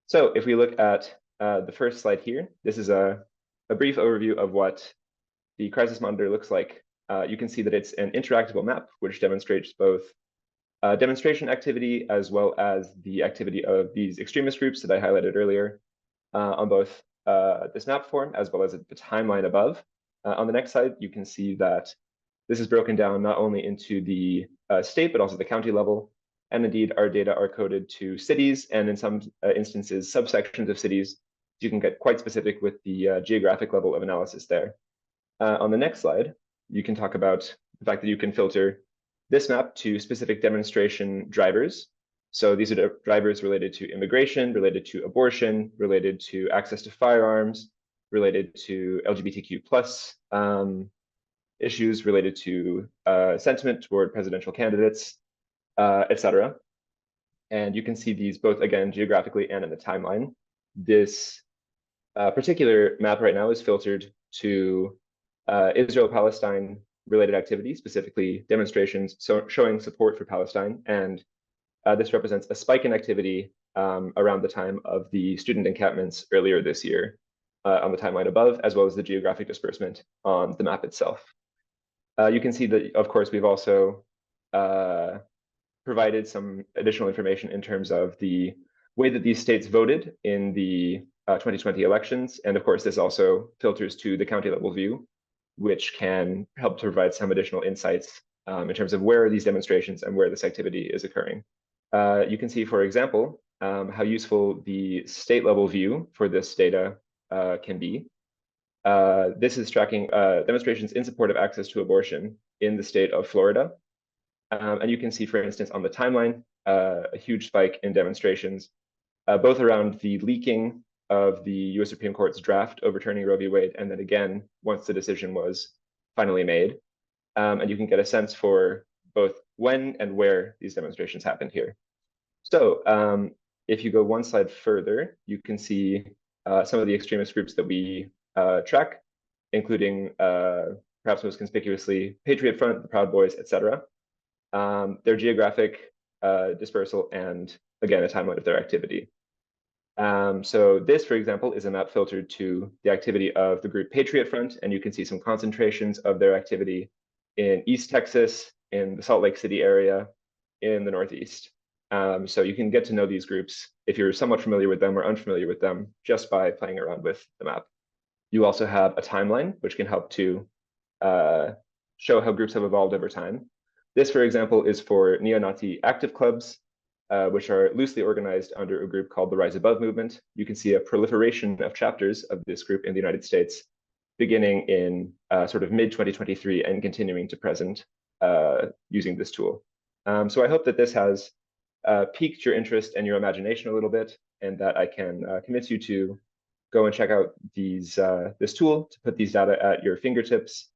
So if we look at the first slide here, this is a brief overview of what the crisis monitor looks like. You can see that it's an interactable map, which demonstrates both demonstration activity as well as the activity of these extremist groups that I highlighted earlier on both this map form as well as the timeline above. On the next slide, you can see that this is broken down not only into the state, but also the county level. And indeed, our data are coded to cities and in some instances, subsections of cities. You can get quite specific with the geographic level of analysis there. On the next slide, you can talk about the fact that you can filter this map to specific demonstration drivers. So these are drivers related to immigration, related to abortion, related to access to firearms, related to LGBTQ plus issues, related to sentiment toward presidential candidates, etc. And you can see these both, again, geographically and in the timeline. This particular map right now is filtered to Israel-Palestine related activities, specifically demonstrations showing support for Palestine. And this represents a spike in activity around the time of the student encampments earlier this year on the timeline above, as well as the geographic disbursement on the map itself. You can see that, of course, we've also provided some additional information in terms of the way that these states voted in the 2020 elections. And of course, this also filters to the county level view, which can help to provide some additional insights in terms of where are these demonstrations and where this activity is occurring. You can see, for example, how useful the state level view for this data can be. This is tracking demonstrations in support of access to abortion in the state of Florida. And you can see, for instance, on the timeline, a huge spike in demonstrations, both around the leaking of the US Supreme Court's draft overturning Roe v. Wade, and then again, once the decision was finally made. And you can get a sense for both when and where these demonstrations happened here. So if you go one slide further, you can see some of the extremist groups that we track, including perhaps most conspicuously Patriot Front, the Proud Boys, etc. Their geographic dispersal, and again, a timeline of their activity. So this, for example, is a map filtered to the activity of the group Patriot Front, and you can see some concentrations of their activity in East Texas, in the Salt Lake City area, in the Northeast. So you can get to know these groups if you're somewhat familiar with them or unfamiliar with them just by playing around with the map. You also have a timeline, which can help to show how groups have evolved over time. This, for example, is for neo-Nazi active clubs, which are loosely organized under a group called the Rise Above movement. You can see a proliferation of chapters of this group in the United States, beginning in sort of mid-2023 and continuing to present using this tool. So I hope that this has piqued your interest and your imagination a little bit, and that I can convince you to go and check out this tool to put these data at your fingertips